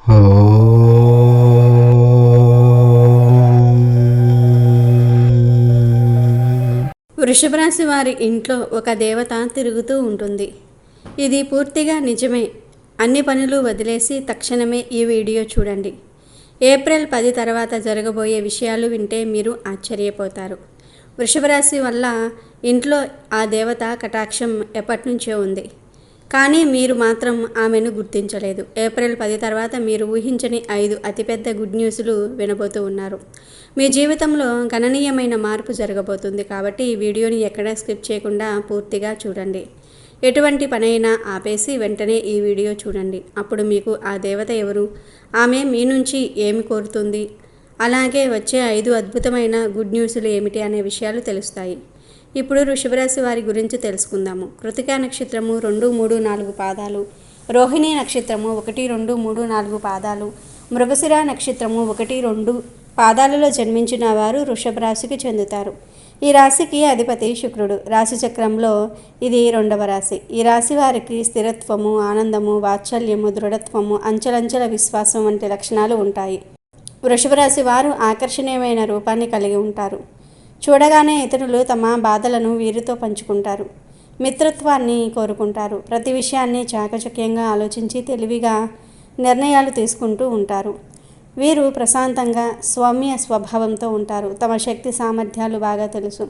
వృషభ రాశి వారి ఇంట్లో ఒక దేవత తిరుగుతూ ఉంటుంది. ఇది పూర్తిగా నిజమే. అన్ని పనులు వదిలేసి తక్షణమే ఈ వీడియో చూడండి. ఏప్రిల్ 10 తర్వాత జరగబోయే విషయాలు వింటే మీరు ఆశ్చర్యపోతారు. వృషభ రాశి వల్ల ఇంట్లో ఆ దేవత కటాక్షం ఎప్పటినుంచో ఉంది. కానీ మీరు మాత్రం ఆమెను గుర్తించలేదు. ఏప్రిల్ 10 తర్వాత మీరు ఊహించని 5 అతిపెద్ద గుడ్ న్యూస్లు వినబోతూ ఉన్నారు. మీ జీవితంలో గణనీయమైన మార్పు జరగబోతుంది. కాబట్టి ఈ వీడియోని ఎక్కడా స్కిప్ చేయకుండా పూర్తిగా చూడండి. ఎటువంటి పనైనా ఆపేసి వెంటనే ఈ వీడియో చూడండి. అప్పుడు మీకు ఆ దేవత ఎవరు, ఆమె మీ నుంచి ఏమి కోరుతుంది, అలాగే వచ్చే 5 అద్భుతమైన గుడ్ న్యూస్లు ఏమిటి అనే విషయాలు తెలుస్తాయి. ఇప్పుడు వృషభరాశి వారి గురించి తెలుసుకుందాము. కృతికా నక్షత్రము 2, 3, 4 పాదాలు, రోహిణి నక్షత్రము 1, 2, 3, 4 పాదాలు, మృగశిర నక్షత్రము 1, 2 పాదాలలో జన్మించిన వారు వృషభ రాశికి చెందుతారు. ఈ రాశికి అధిపతి శుక్రుడు. రాశి చక్రంలో ఇది 2వ రాశి. ఈ రాశి వారికి స్థిరత్వము, ఆనందము, వాత్సల్యము, దృఢత్వము, అంచెలంచెల విశ్వాసం వంటి లక్షణాలు ఉంటాయి. వృషభ రాశి వారు ఆకర్షణీయమైన రూపాన్ని కలిగి ఉంటారు. చూడగానే ఇతరులు తమ బాధలను వీరితో పంచుకుంటారు. మిత్రత్వాన్ని కోరుకుంటారు. ప్రతి విషయాన్ని చాకచక్యంగా ఆలోచించి తెలివిగా నిర్ణయాలు తీసుకుంటూ ఉంటారు. వీరు ప్రశాంతంగా సౌమ్య స్వభావంతో ఉంటారు. తమ శక్తి సామర్థ్యాలు బాగా తెలుసు.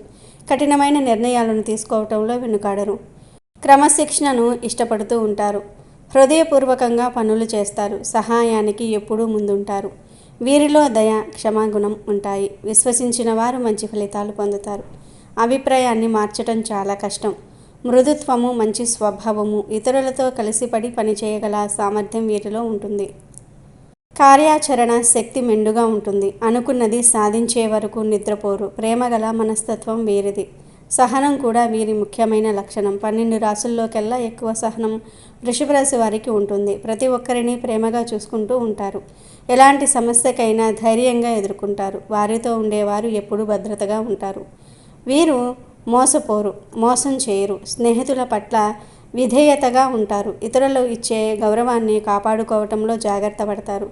కఠినమైన నిర్ణయాలను తీసుకోవటంలో వెనుకాడరు. క్రమశిక్షణను ఇష్టపడుతూ ఉంటారు. హృదయపూర్వకంగా పనులు చేస్తారు. సహాయానికి ఎప్పుడూ ముందుంటారు. వీరిలో దయ, క్షమాగుణం ఉంటాయి. విశ్వసించిన వారు మంచి ఫలితాలు పొందుతారు. అభిప్రాయాన్ని మార్చడం చాలా కష్టం. మృదుత్వము, మంచి స్వభావము, ఇతరులతో కలిసిపడి పనిచేయగల సామర్థ్యం వీరిలో ఉంటుంది. కార్యాచరణ శక్తి మెండుగా ఉంటుంది. అనుకున్నది సాధించే వరకు నిద్రపోరు. ప్రేమగల మనస్తత్వం వీరిది. సహనం కూడా వీరి ముఖ్యమైన లక్షణం. 12 రాశుల్లోకెల్లా ఎక్కువ సహనం వృషభ రాశి వారికి ఉంటుంది. ప్రతి ఒక్కరిని ప్రేమగా చూసుకుంటూ ఉంటారు. ఎలాంటి సమస్యకైనా ధైర్యంగా ఎదుర్కొంటారు. వారితో ఉండేవారు ఎప్పుడూ భద్రతగా ఉంటారు. వీరు మోసపోరు, మోసం చేయరు. స్నేహితుల పట్ల విధేయతగా ఉంటారు. ఇతరులు ఇచ్చే గౌరవాన్ని కాపాడుకోవటంలో జాగ్రత్త పడతారు.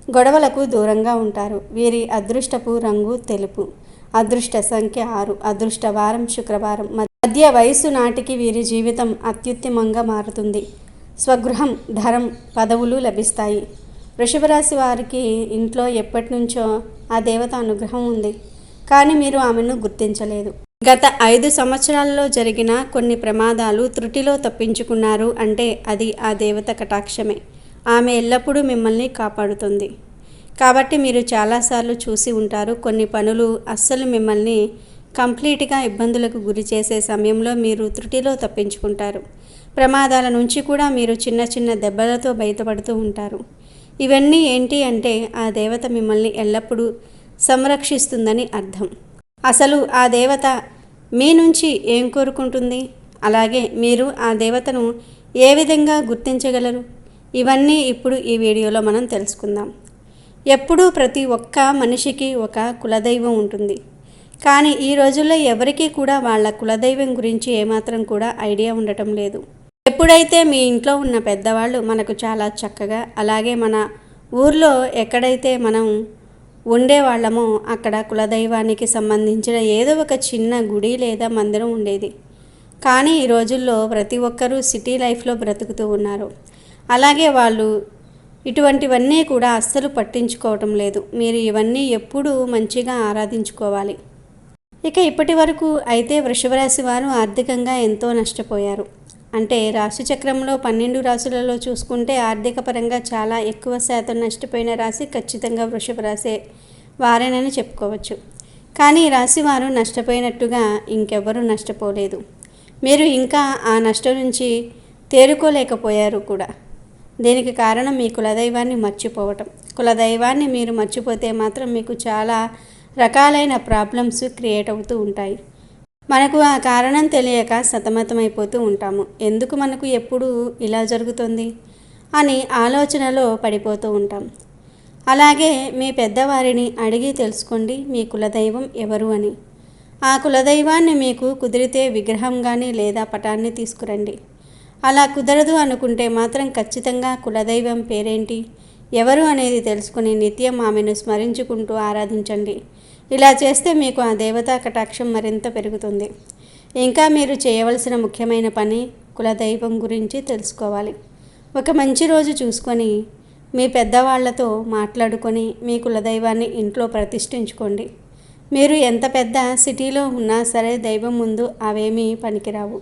గొడవలకు దూరంగా ఉంటారు. వీరి అదృష్టపు రంగు తెలుపు. అదృష్ట సంఖ్య 6. అదృష్ట వారం శుక్రవారం. మధ్య వయసు నాటికి వీరి జీవితం అత్యుత్తమంగా మారుతుంది. స్వగృహం, ధనం, పదవులు లభిస్తాయి. వృషభ రాశి వారికి ఇంట్లో ఎప్పటి నుంచో ఆ దేవత అనుగ్రహం ఉంది. కానీ మీరు ఆమెను గుర్తించలేదు. గత 5 సంవత్సరాలలో జరిగిన కొన్ని ప్రమాదాలు త్రుటిలో తప్పించుకున్నారు అంటే అది ఆ దేవత కటాక్షమే. ఆమె ఎల్లప్పుడూ మిమ్మల్ని కాపాడుతుంది. కాబట్టి మీరు చాలాసార్లు చూసి ఉంటారు. కొన్ని పనులు అస్సలు మిమ్మల్ని కంప్లీట్గా ఇబ్బందులకు గురి చేసే సమయంలో మీరు త్రుటిలో తప్పించుకుంటారు. ప్రమాదాల నుంచి కూడా మీరు చిన్న చిన్న దెబ్బలతో బయటపడుతూ ఉంటారు. ఇవన్నీ ఏంటి అంటే ఆ దేవత మిమ్మల్ని ఎల్లప్పుడూ సంరక్షిస్తుందని అర్థం. అసలు ఆ దేవత మీ నుంచి ఏం కోరుకుంటుంది, అలాగే మీరు ఆ దేవతను ఏ విధంగా గుర్తించగలరు, ఇవన్నీ ఇప్పుడు ఈ వీడియోలో మనం తెలుసుకుందాం. ఎప్పుడూ ప్రతి ఒక్క మనిషికి ఒక కులదైవం ఉంటుంది. కానీ ఈ రోజుల్లో ఎవరికీ కూడా వాళ్ళ కులదైవం గురించి ఏమాత్రం కూడా ఐడియా ఉండటం లేదు. ఎప్పుడైతే మీ ఇంట్లో ఉన్న పెద్దవాళ్ళు మనకు చాలా చక్కగా, అలాగే మన ఊర్లో ఎక్కడైతే మనం ఉండేవాళ్ళమో అక్కడ కులదైవానికి సంబంధించిన ఏదో ఒక చిన్న గుడి లేదా మందిరం ఉండేది. కానీ ఈ రోజుల్లో ప్రతి ఒక్కరూ సిటీ లైఫ్లో బ్రతుకుతూ ఉన్నారు. అలాగే వాళ్ళు ఇటువంటివన్నీ కూడా అస్సలు పట్టించుకోవటం లేదు. మీరు ఇవన్నీ ఎప్పుడూ మంచిగా ఆరాధించుకోవాలి. ఇక ఇప్పటి వరకు అయితే వృషభ రాశి వారు ఆర్థికంగా ఎంతో నష్టపోయారు. అంటే రాశి చక్రంలో 12 రాశులలో చూసుకుంటే ఆర్థిక పరంగా చాలా ఎక్కువ శాతం నష్టపోయిన రాశి ఖచ్చితంగా వృషభ రాశి వారేనని చెప్పుకోవచ్చు. కానీ ఈ రాశి వారు నష్టపోయినట్టుగా ఇంకెవ్వరూ నష్టపోలేదు. మీరు ఇంకా ఆ నష్టం నుంచి తేరుకోలేకపోయారు కూడా. దీనికి కారణం మీ కులదైవాన్ని మర్చిపోవటం. కులదైవాన్ని మీరు మర్చిపోతే మాత్రం మీకు చాలా రకాలైన ప్రాబ్లమ్స్ క్రియేట్ అవుతూ ఉంటాయి. మనకు ఆ కారణం తెలియక సతమతమైపోతూ ఉంటాము. ఎందుకు మనకు ఎప్పుడు ఇలా జరుగుతుంది అని ఆలోచనలో పడిపోతూ ఉంటాం. అలాగే మీ పెద్దవారిని అడిగి తెలుసుకోండి మీ కులదైవం ఎవరు అని. ఆ కులదైవాన్ని మీకు కుదిరితే విగ్రహం కానీ లేదా పటాన్ని తీసుకురండి. అలా కుదరదు అనుకుంటే మాత్రం ఖచ్చితంగా కులదైవం పేరేంటి, ఎవరు అనేది తెలుసుకుని నిత్యం ఆమెను స్మరించుకుంటూ ఆరాధించండి. ఇలా చేస్తే మీకు ఆ దేవతా కటాక్షం మరింత పెరుగుతుంది. ఇంకా మీరు చేయవలసిన ముఖ్యమైన పని కులదైవం గురించి తెలుసుకోవాలి. ఒక మంచి రోజు చూసుకొని మీ పెద్దవాళ్లతో మాట్లాడుకొని మీ కులదైవాన్ని ఇంట్లో ప్రతిష్ఠించుకోండి. మీరు ఎంత పెద్ద సిటీలో ఉన్నా సరే దైవం ముందు అవేమీ పనికిరావు.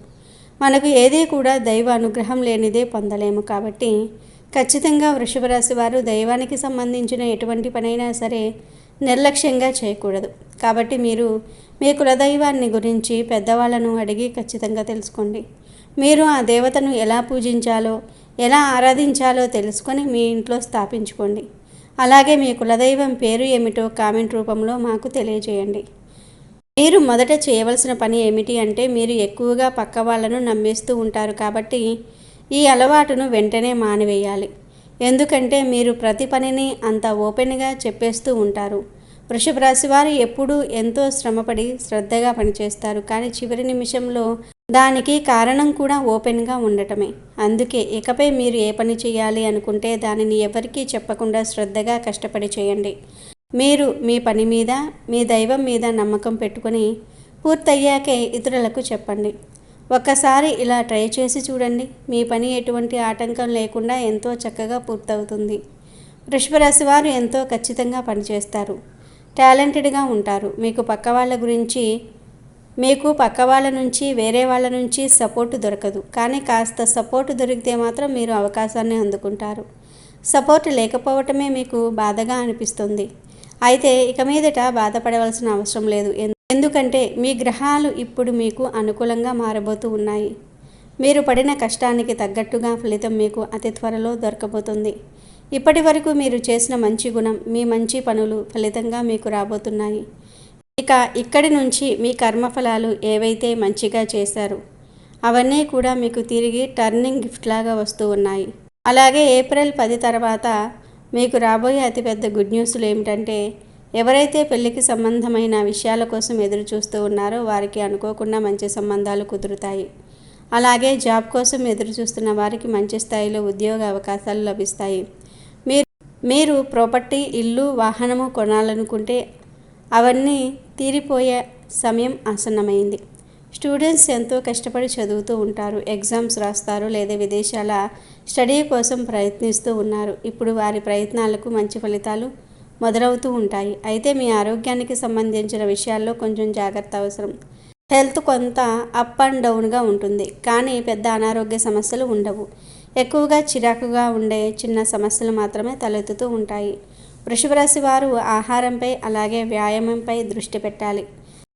మనకు ఏదీ కూడా దైవ అనుగ్రహం లేనిదే పొందలేము. కాబట్టి ఖచ్చితంగా వృషభ రాశి వారు దైవానికి సంబంధించిన ఎటువంటి పనైనా సరే నిర్లక్ష్యంగా చేయకూడదు. కాబట్టి మీరు మీ కులదైవాన్ని గురించి పెద్దవాళ్ళను అడిగి ఖచ్చితంగా తెలుసుకోండి. మీరు ఆ దేవతను ఎలా పూజించాలో ఎలా ఆరాధించాలో తెలుసుకొని మీ ఇంట్లో స్థాపించుకోండి. అలాగే మీ కులదైవం పేరు ఏమిటో కామెంట్ రూపంలో మాకు తెలియజేయండి. మీరు మొదట చేయవలసిన పని ఏమిటి అంటే మీరు ఎక్కువగా పక్క వాళ్ళను నమ్మేస్తూ ఉంటారు. కాబట్టి ఈ అలవాటును వెంటనే మానివేయాలి. ఎందుకంటే మీరు ప్రతి పనిని అంత ఓపెన్గా చెప్పేస్తూ ఉంటారు. వృషభ రాశి వారు ఎప్పుడూ ఎంతో శ్రమపడి శ్రద్ధగా పనిచేస్తారు. కానీ చివరి నిమిషంలో దానికి కారణం కూడా ఓపెన్గా ఉండటమే. అందుకే ఇకపై మీరు ఏ పని చేయాలి అనుకుంటే దానిని ఎవరికీ చెప్పకుండా శ్రద్ధగా కష్టపడి చేయండి. మీరు మీ పని మీద మీ దైవం మీద నమ్మకం పెట్టుకొని పూర్తయ్యాకే ఇతరులకు చెప్పండి. ఒక్కసారి ఇలా ట్రై చేసి చూడండి. మీ పని ఎటువంటి ఆటంకం లేకుండా ఎంతో చక్కగా పూర్తవుతుంది. వృషభ రాశి వారు ఎంతో ఖచ్చితంగా పనిచేస్తారు. టాలెంటెడ్గా ఉంటారు. మీకు పక్క వాళ్ళ నుంచి వేరే వాళ్ళ నుంచి సపోర్టు దొరకదు. కానీ కాస్త సపోర్టు దొరికితే మాత్రం మీరు అవకాశాన్ని అందుకుంటారు. సపోర్ట్ లేకపోవటమే మీకు బాధగా అనిపిస్తుంది. అయితే ఇక మీదట బాధపడవలసిన అవసరం లేదు. ఎందుకంటే మీ గ్రహాలు ఇప్పుడు మీకు అనుకూలంగా మారబోతూ ఉన్నాయి. మీరు పడిన కష్టానికి తగ్గట్టుగా ఫలితం మీకు అతి త్వరలో దొరకబోతుంది. ఇప్పటి వరకు మీరు చేసిన మంచి గుణం మీ మంచి పనులు ఫలితంగా మీకు రాబోతున్నాయి. ఇక ఇక్కడి నుంచి మీ కర్మఫలాలు ఏవైతే మంచిగా చేశారో అవన్నీ కూడా మీకు తిరిగి టర్నింగ్ గిఫ్ట్ లాగా వస్తూ ఉన్నాయి. అలాగే ఏప్రిల్ 10 తర్వాత మీకు రాబోయే అతిపెద్ద గుడ్ న్యూస్లు ఏమిటంటే ఎవరైతే పెళ్లికి సంబంధమైన విషయాల కోసం ఎదురు చూస్తూ ఉన్నారో వారికి అనుకోకుండా మంచి సంబంధాలు కుదురుతాయి. అలాగే జాబ్ కోసం ఎదురు చూస్తున్న వారికి మంచి స్థాయిలో ఉద్యోగ అవకాశాలు లభిస్తాయి. మీరు ప్రాపర్టీ ఇల్లు వాహనము కొనాలనుకుంటే అవన్నీ తీరిపోయే సమయం ఆసన్నమైంది. స్టూడెంట్స్ ఎంతో కష్టపడి చదువుతూ ఉంటారు. ఎగ్జామ్స్ రాస్తారు లేదా విదేశాల స్టడీ కోసం ప్రయత్నిస్తూ ఉన్నారు. ఇప్పుడు వారి ప్రయత్నాలకు మంచి ఫలితాలు మొదలవుతూ ఉంటాయి. అయితే మీ ఆరోగ్యానికి సంబంధించిన విషయాల్లో కొంచెం జాగ్రత్త అవసరం. హెల్త్ కొంత అప్ అండ్ డౌన్గా ఉంటుంది. కానీ పెద్ద అనారోగ్య సమస్యలు ఉండవు. ఎక్కువగా చిరాకుగా ఉండే చిన్న సమస్యలు మాత్రమే తలెత్తుతూ ఉంటాయి. వృషభ రాశి వారు ఆహారంపై అలాగే వ్యాయామంపై దృష్టి పెట్టాలి.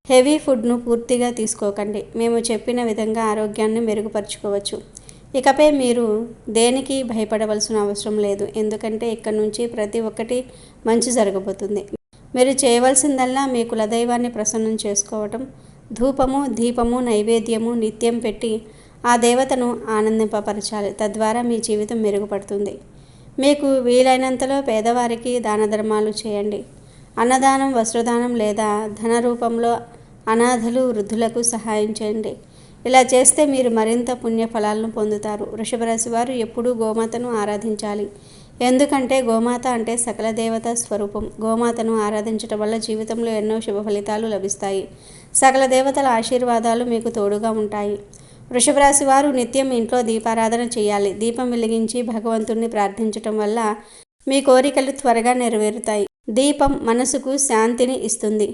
హెవీ ఫుడ్ను పూర్తిగా తీసుకోకండి. మేము చెప్పిన విధంగా ఆరోగ్యాన్ని మెరుగుపరుచుకోవచ్చు. ఇకపై మీరు దేనికి భయపడవలసిన అవసరం లేదు. ఎందుకంటే ఇక్కడి నుంచి ప్రతి ఒక్కటి మంచి జరగబోతుంది. మీరు చేయవలసిందల్లా మీ కులదైవాన్ని ప్రసన్నం చేసుకోవటం. ధూపము దీపము నైవేద్యము నిత్యం పెట్టి ఆ దేవతను ఆనందింపపరచాలి. తద్వారా మీ జీవితం మెరుగుపడుతుంది. మీకు వీలైనంతలో పేదవారికి దాన ధర్మాలు చేయండి. అన్నదానం వస్త్రదానం లేదా ధన రూపంలో అనాథలు వృద్ధులకు సహాయం చేయండి. ఇలా చేస్తే మీరు మరింత పుణ్య ఫలాలను పొందుతారు. వృషభ రాశి వారు ఎప్పుడూ గోమాతను ఆరాధించాలి. ఎందుకంటే గోమాత అంటే సకల దేవత స్వరూపం. గోమాతను ఆరాధించడం వల్ల జీవితంలో ఎన్నో శుభ ఫలితాలు లభిస్తాయి. సకల దేవతల ఆశీర్వాదాలు మీకు తోడుగా ఉంటాయి. వృషభ రాశి వారు నిత్యం ఇంట్లో దీపారాధన చేయాలి. దీపం వెలిగించి భగవంతుణ్ణి ప్రార్థించటం వల్ల మీ కోరికలు త్వరగా నెరవేరుతాయి. దీపం మనసుకు శాంతిని ఇస్తుంది.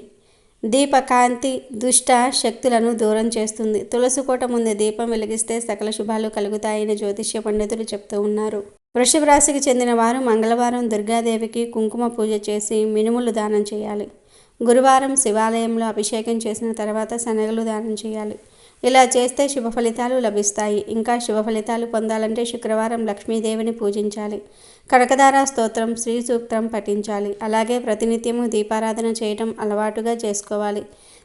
దీపకాంతి దుష్ట శక్తులను దూరం చేస్తుంది. తులసి కోట ముందు దీపం వెలిగిస్తే సకల శుభాలు కలుగుతాయని జ్యోతిష్య పండితులు చెప్తూ ఉన్నారు. వృషభ రాశికి చెందిన వారు మంగళవారం దుర్గాదేవికి కుంకుమ పూజ చేసి మినుములు దానం చేయాలి. గురువారం శివాలయంలో అభిషేకం చేసిన తర్వాత శనగలు దానం చేయాలి. ఇలా చేస్తే శుభ ఫలితాలు లభిస్తాయి. ఇంకా శుభ ఫలితాలు పొందాలంటే శుక్రవారం లక్ష్మీదేవిని పూజించాలి. కనకదార స్తోత్రం శ్రీ సూక్తం పఠించాలి. అలాగే ప్రతినిత్యము దీపారాధన చేయటం అలవాటుగా చేసుకోవాలి.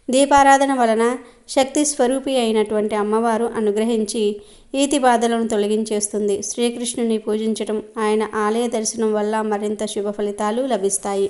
దీపారాధన వలన శక్తి స్వరూపి అయినటువంటి అమ్మవారు అనుగ్రహించి ఈతి బాధలను తొలగించేస్తుంది. శ్రీకృష్ణుని పూజించటం ఆయన ఆలయ దర్శనం వల్ల మరింత శుభ ఫలితాలు లభిస్తాయి.